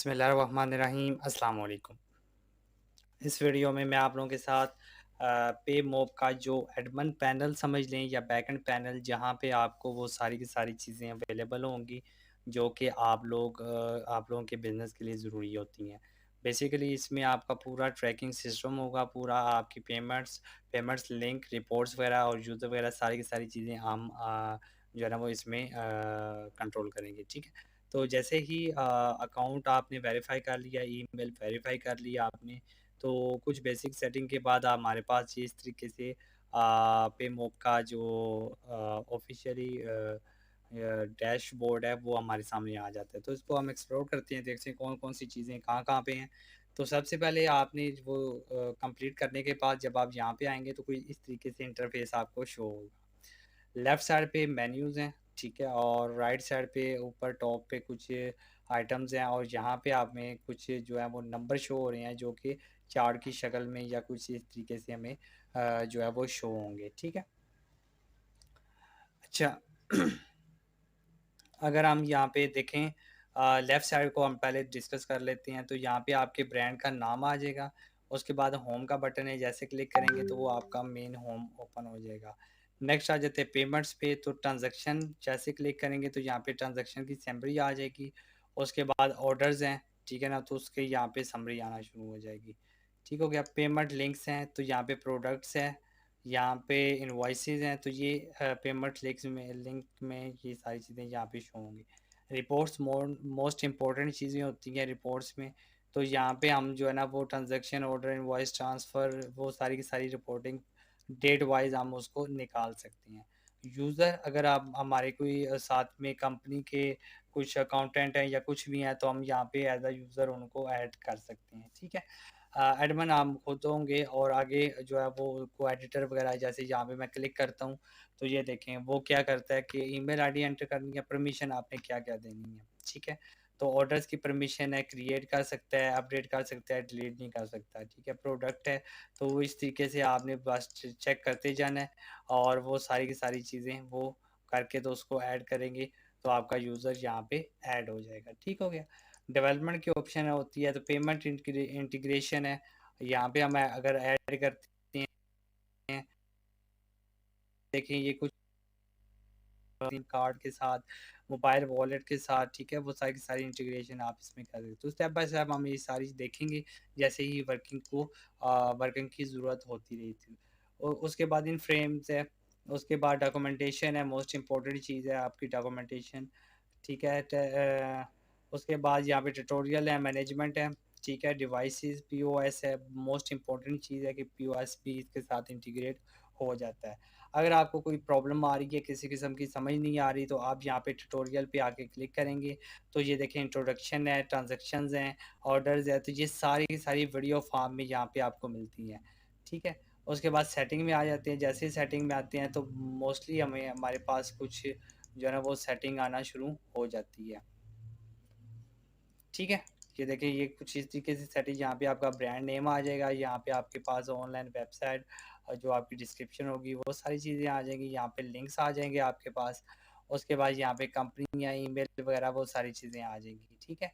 बिस्मिल्लाहिर्रहमानिर्रहीम अस्सलाम वालेकुम। इस वीडियो में मैं आप लोगों के साथ पे मोब का जो एडमिन पैनल समझ लें या बैकएंड पैनल जहाँ पे आपको वो सारी की सारी चीज़ें अवेलेबल होंगी जो कि आप लोगों के बिज़नेस के लिए ज़रूरी होती हैं। बेसिकली इसमें आपका पूरा ट्रैकिंग सिस्टम होगा, पूरा आपकी पेमेंट्स लिंक, रिपोर्ट्स वगैरह और यूज़र वगैरह सारी की सारी चीज़ें हम जो है ना वो इसमें कंट्रोल करेंगे, ठीक है? तो जैसे ही अकाउंट आपने वेरीफ़ाई कर लिया, ईमेल वेरीफ़ाई कर लिया आपने, तो कुछ बेसिक सेटिंग के बाद हमारे पास ये इस तरीके से पेमोब का जो ऑफ़िशियली डैशबोर्ड है वो हमारे सामने आ जाता है। तो इसको हम एक्सप्लोर करते हैं, देखते हैं कौन-कौन सी चीज़ें कहाँ-कहाँ पे हैं। तो सबसे पहले आपने वो कंप्लीट करने के बाद जब आप यहाँ पे आएँगे तो कोई इस तरीके से इंटरफ़ेस आपको शो होगा। लेफ्ट साइड पे मेन्यूज़ हैं, ठीक है? और राइट साइड पे ऊपर टॉप पे कुछ आइटम्स हैं और यहाँ पे आप में कुछ जो है वो नंबर शो हो रहे हैं जो कि चार्ट की शक्ल में या कुछ इस तरीके से हमें जो है वो शो होंगे, ठीक है? अच्छा अगर हम यहाँ पे देखें लेफ़्ट साइड को हम पहले डिस्कस कर लेते हैं, तो यहाँ पे आपके ब्रांड का नाम आ जाएगा, उसके बाद होम का बटन है, जैसे क्लिक करेंगे तो वो आपका मेन होम ओपन हो जाएगा। नेक्स्ट आ जाते हैं पेमेंट्स पे, तो ट्रांज़ैक्शन जैसे क्लिक करेंगे तो यहाँ पे ट्रांज़ैक्शन की समरी आ जाएगी, उसके बाद ऑर्डर्स हैं, ठीक है ना? तो उसके यहाँ पे समरी आना शुरू हो जाएगी। ठीक हो गया? पेमेंट लिंक्स हैं, तो यहाँ पे प्रोडक्ट्स हैं, यहाँ पे इनवॉइसेज़ हैं, तो ये पेमेंट लिंक में ये सारी चीज़ें यहाँ पे शो होंगी। रिपोर्ट्स मोस्ट इम्पोर्टेंट चीज़ें होती हैं रिपोर्ट्स में, तो यहाँ पे हम जो है ना वो ट्रांज़ैक्शन, ऑर्डर, इनवॉइस, ट्रांसफ़र वो सारी की सारी रिपोर्टिंग डेट वाइज़ हम उसको निकाल सकते हैं। यूज़र अगर आप हमारे कोई साथ में कंपनी के कुछ अकाउंटेंट हैं या कुछ भी हैं, तो हम यहाँ पे एज़ अ यूज़र उनको ऐड कर सकते हैं, ठीक है? एडमिन हम खुद होंगे और आगे जो है वो को-एडिटर वगैरह जैसे यहाँ पे मैं क्लिक करता हूँ, तो ये देखें वो क्या करता है कि ईमेल आईडी एंटर करनी है, परमिशन आपने क्या-क्या देनी है, ठीक है? तो ऑर्डर्स की परमिशन है, क्रिएट कर सकता है, अपडेट कर सकता है, डिलीट नहीं कर सकता, ठीक है? प्रोडक्ट है, तो वो इस तरीके से आपने बस चेक करते जाना है और वो सारी की सारी चीज़ें वो करके तो उसको ऐड करेंगे, तो आपका यूज़र यहाँ पे ऐड हो जाएगा, ठीक हो गया? डेवलपमेंट की ऑप्शन होती है तो पेमेंट इंटीग्रेशन है, यहाँ पे हम अगर ऐड करते हैं, देखिए ये कुछ सिम कार्ड के साथ, मोबाइल वॉलेट के साथ, ठीक है? वो सारी की सारी इंटीग्रेशन आप इसमें कर सकते हो। तो स्टेप बाय स्टेप हम ये सारी देखेंगे, जैसे ही वर्किंग की ज़रूरत होती रही थी। उसके बाद इन फ्रेम्स है, उसके बाद डॉक्यूमेंटेशन है, मोस्ट इम्पोर्टेंट चीज़ है आपकी डॉक्यूमेंटेशन, ठीक है? उसके बाद यहाँ पे ट्यूटोरियल है, मैनेजमेंट है, ठीक है? डिवाइसेज़ पीओएस है, मोस्ट इम्पोर्टेंट चीज़ है कि पीओएस भी इसके साथ इंटीग्रेट हो जाता है। अगर आपको कोई प्रॉब्लम आ रही है, किसी किस्म की समझ नहीं आ रही, तो आप यहाँ पे ट्यूटोरियल पे आके क्लिक करेंगे, तो ये देखें इंट्रोडक्शन है, ट्रांज़ैक्शंस हैं, ऑर्डर्स है, तो ये सारी की सारी वीडियो फॉर्म में यहाँ पे आपको मिलती हैं, ठीक है? उसके बाद सेटिंग में आ जाते हैं, जैसे ही सेटिंग में आते हैं तो मोस्टली हमें हमारे पास कुछ जो है ना वो सेटिंग आना शुरू हो जाती है। ठीक है? ये देखिए ये कुछ इस तरीके से सेटिंग यहाँ पे आपका ब्रांड नेम आ जाएगा, यहाँ पे आपके पास ऑनलाइन वेबसाइट जो आपकी डिस्क्रिप्शन होगी वो सारी चीज़ें आ जाएँगी, यहाँ पे लिंक्स आ जाएँगे आपके पास। उसके बाद यहाँ पे कंपनी या ईमेल वगैरह वो सारी चीज़ें आ जाएँगी, ठीक है?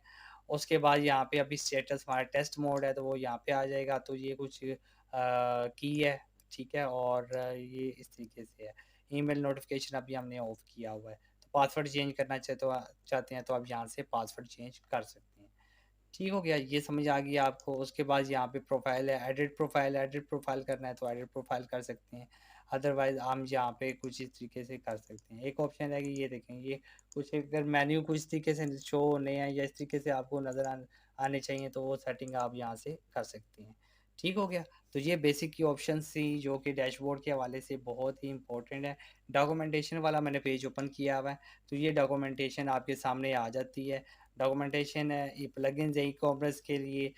उसके बाद यहाँ पे अभी स्टेटस हमारा टेस्ट मोड है तो वो यहाँ पे आ जाएगा, तो ये कुछ की है, ठीक है? और ये इस तरीके से है। ईमेल नोटिफ़िकेशन अभी हमने ऑफ किया हुआ है। तो पासवर्ड चेंज करना चाहते हैं तो आप यहाँ से पासवर्ड चेंज कर सकते हैं। ठीक हो गया, ये समझ आ गई आपको। उसके बाद यहाँ पे प्रोफ़ाइल है, एडिट प्रोफ़ाइल करना है तो एडिट प्रोफ़ाइल कर सकते हैं। अदरवाइज़ हम यहाँ पे कुछ इस तरीके से कर सकते हैं। एक ऑप्शन है कि ये देखें, ये कुछ अगर मेन्यू कुछ तरीके से शो होने हैं या इस तरीके से आपको नज़र आने चाहिए तो वो सेटिंग आप यहाँ से कर सकते हैं। ठीक हो गया? तो ये बेसिक की ऑप्शंस थी जो कि डैशबोर्ड के हवाले से बहुत ही इम्पोर्टेंट है। डॉक्यूमेंटेशन वाला मैंने पेज ओपन किया हुआ है, तो ये डॉक्यूमेंटेशन आपके सामने आ जाती है। डॉक्यूमेंटेशन है, ये प्लगइन्स है ई-कॉमर्स के लिए,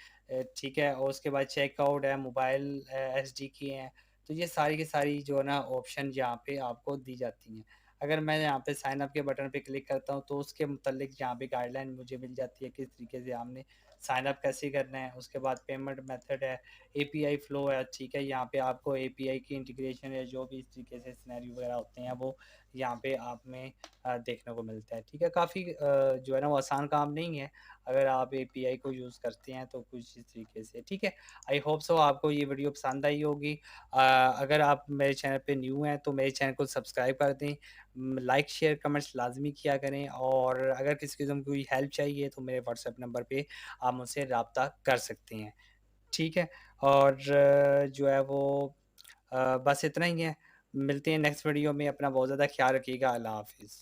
ठीक है? और उसके बाद चेकआउट है, मोबाइल एसडी की हैं, तो ये सारी की सारी जो है ना ऑप्शन यहाँ पे आपको दी जाती हैं। अगर मैं यहाँ पे साइन अप के बटन पे क्लिक करता हूँ, तो उसके मुतालिक यहाँ पे गाइडलाइन मुझे मिल जाती है, किस तरीके से हमने साइन अप कैसे करना है। उसके बाद पेमेंट मेथड है, एपीआई फ्लो है, ठीक है? यहाँ पे आपको एपीआई की इंटीग्रेशन है, जो भी इस तरीके से सिनेरियो वगैरह होते हैं, वो यहाँ पे आप में देखने को मिलता है, ठीक है? काफ़ी जो है ना वो आसान काम नहीं है, अगर आप एपीआई को यूज़ करते हैं तो कुछ इस तरीके से, ठीक है? आई होप सो आपको ये वीडियो पसंद आई होगी। अगर आप मेरे चैनल पे न्यू हैं तो मेरे चैनल को सब्सक्राइब कर दें। लाइक, शेयर, कमेंट्स लाज़मी किया करें और अगर किसी किस्म की कोई हेल्प चाहिए तो मेरे व्हाट्सएप नंबर पे आप मुझसे राब्ता कर सकते हैं, ठीक है? और जो है वो बस इतना ही है। मिलते हैं नेक्स्ट वीडियो में, अपना बहुत ज़्यादा ख़्याल रखिएगा। अल्लाह हाफ़िज़।